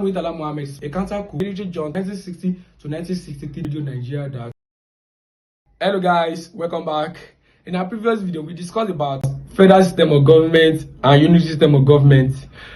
Murtala Mohammed, a counter-coup military junta 1960 to 1963 video Nigeria that. Hello guys, welcome back. In our previous video, we discussed about federal system of government and unity system of government.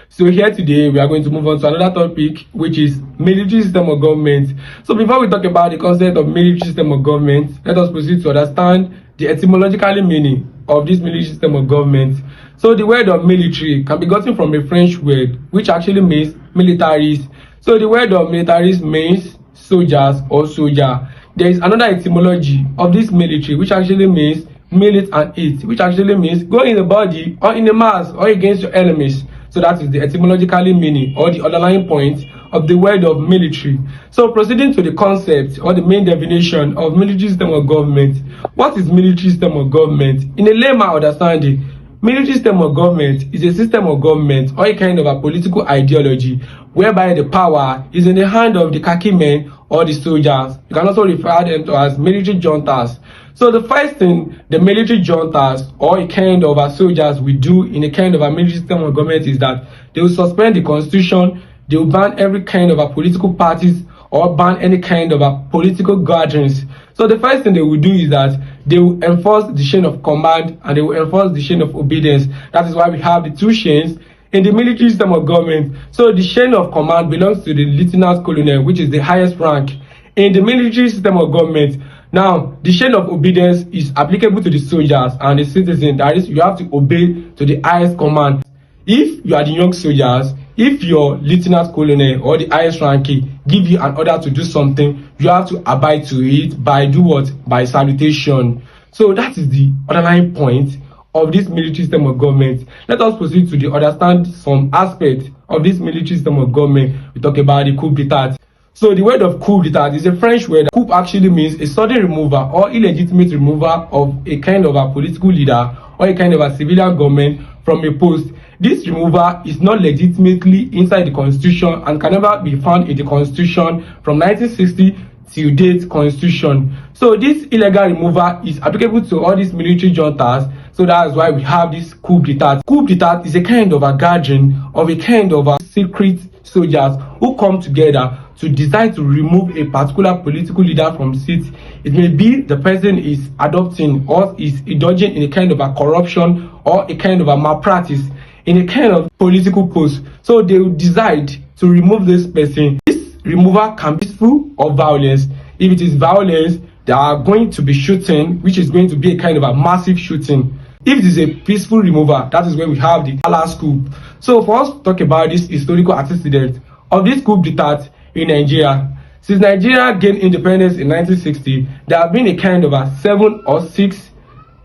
So here today, we are going to move on to another topic, which is military system of government. So before we talk about the concept of military system of government, let us proceed to understand the etymological meaning of this military system of government. So the word of military can be gotten from a French word, which actually means militaries. So the word of militaries means soldiers or soldier. There is another etymology of this military, which actually means milit and it, which actually means go in the body or in the mass or against your enemies. So that is the etymological meaning or the underlying point of the word of military. So proceeding to the concept or the main definition of military system of government. What is military system of government? In a layman understanding, military system of government is a system of government or a kind of a political ideology whereby the power is in the hand of the khaki men or the soldiers. You can also refer them to as military juntas. So the first thing the military juntas or a kind of a soldiers will do in a kind of a military system of government is that they will suspend the constitution, they will ban every kind of a political parties or ban any kind of a political gatherings. So the first thing they will do is that they will enforce the chain of command and they will enforce the chain of obedience. That is why we have the two chains in the military system of government. So the chain of command belongs to the lieutenant colonel, which is the highest rank in the military system of government. Now, the chain of obedience is applicable to the soldiers and the citizens. That is, you have to obey to the highest command. If you are the young soldiers, if your lieutenant colonel or the highest ranking give you an order to do something, you have to abide to it by do what? By salutation. So that is the underlying point of this military system of government. Let us proceed to understand some aspects of this military system of government. We talk about the coup d'etat. So the word of coup d'etat is a French word. Coup actually means a sudden removal or illegitimate removal of a kind of a political leader or a kind of a civilian government from a post. This removal is not legitimately inside the constitution and can never be found in the constitution from 1960 till date constitution. So this illegal removal is applicable to all these military juntas. So that is why we have this coup d'etat. Coup d'etat is a kind of a gathering of a kind of a secret soldiers who come together to decide to remove a particular political leader from seat. It may be the person is adopting or is indulging in a kind of a corruption or a kind of a malpractice in a kind of political post. So they will decide to remove this person. This removal can be peaceful or violence. If it is violence, they are going to be shooting, which is going to be a kind of a massive shooting. If it is a peaceful removal, that is when we have the Dallas coup. So for us to talk about this historical antecedent of this coup d'etat in Nigeria. Since Nigeria gained independence in 1960, there have been a kind of a 7 or 6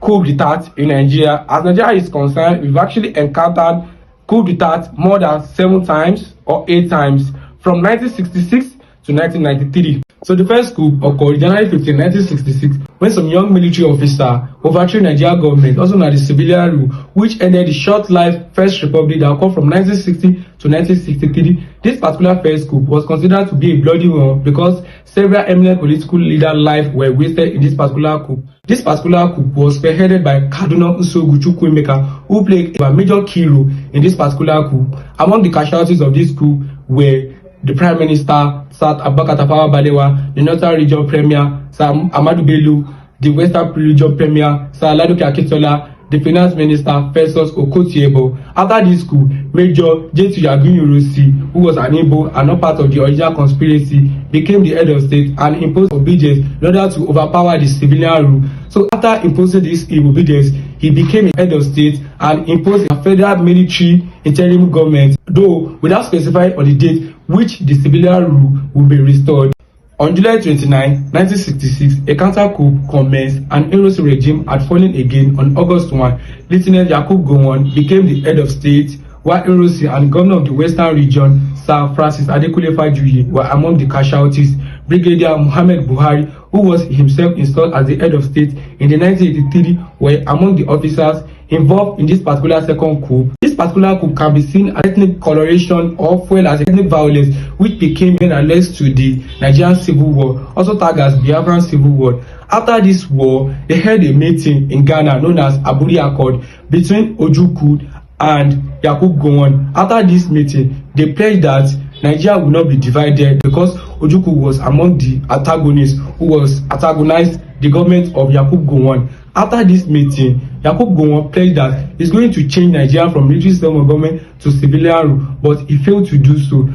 coup d'etat in Nigeria. As Nigeria is concerned, we've actually encountered coup d'etat more than 7 times or 8 times from 1966 to 1993. So the first coup occurred January 15, 1966, when some young military officer overthrew Nigerian government, also known as the civilian rule, which ended the short-lived First Republic that occurred from 1960 to 1963. This particular first coup was considered to be a bloody one because several eminent political leaders' lives were wasted in this particular coup. This particular coup was spearheaded by Kaduna Usogu Chukwuemeka, who played a major key role in this particular coup. Among the casualties of this coup were the Prime Minister, Sir Abubakar Tafawa Balewa, the Northern Region Premier, Sir Ahmadu Bello, the Western Region Premier, Sir Ladoke Akintola, the Finance Minister, Festus Okotie-Eboh. After this coup, Major J.T. Yagun-Yurusi, who was an Igbo and not part of the original conspiracy, became the head of state and imposed obedience in order to overpower the civilian rule. So after imposing this obedience, he became a head of state and imposed a federal military interim government, though without specifying on the date which the civilian rule will be restored. On July 29, 1966, a counter-coup commenced and Ironsi regime had fallen again on August 1. Lieutenant Yakubu Gowon became the head of state, while Ironsi and governor of the Western region, Sir Francis Adekunle Fajuyi, were among the casualties. Brigadier Muhammad Buhari, who was himself installed as the head of state in the 1983, were among the officers involved in this particular second coup. This particular coup can be seen as ethnic coloration or fuel as ethnic violence, which became alleged to the Nigerian Civil War, also tagged as Biafran Civil War. After this war, they held a meeting in Ghana known as Aburi Accord between Ojukwu and Yakubu Gowon. After this meeting, they pledged that Nigeria will not be divided, because Ojukwu was among the antagonists who was antagonized the government of Yakubu Gowon. After this meeting, Yakubu Gowon pledged that he's going to change Nigeria from military system of government to civilian rule, but he failed to do so.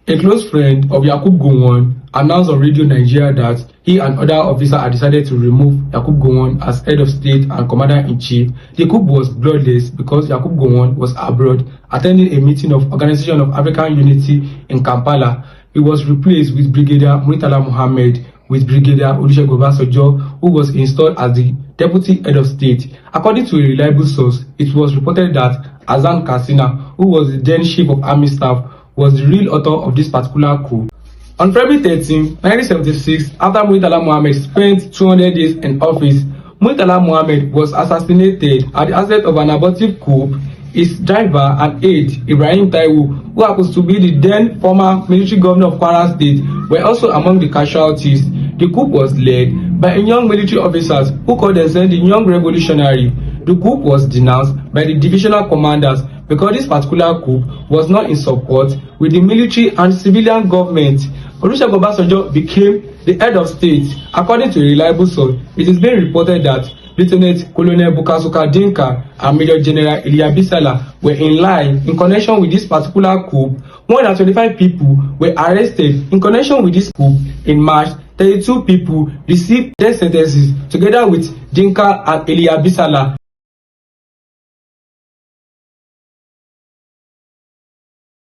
A close friend of Yakubu Gowon announced on Radio Nigeria that he and other officers had decided to remove Yakubu Gowon as head of state and commander-in-chief. The coup was bloodless because Yakubu Gowon was abroad attending a meeting of Organization of African Unity in Kampala. He was replaced with Brigadier Murtala Muhammad with Brigadier Olusegun Obasanjo, who was installed as the deputy head of state. According to a reliable source, it was reported that Hassan Katsina, who was the then chief of army staff, was the real author of this particular coup. On February 13, 1976, after Murtala Muhammad spent 200 days in office, Murtala Muhammad was assassinated at the outset of an abortive coup. His driver and aide, Ibrahim Taiwo, who happens to be the then former military governor of Kwara State, were also among the casualties. The coup was led by young military officers who called themselves the Young Revolutionary. The coup was denounced by the divisional commanders because this particular coup was not in support with the military and civilian government. Olusegun Obasanjo became the head of state. According to a reliable source, it is being reported that Lieutenant Colonel Bukasuka Dinka and Major General Ilia Bisala were in line in connection with this particular coup. More than 25 people were arrested in connection with this coup. In March, 32 people received death sentences together with Dinka and Ilia Bisala.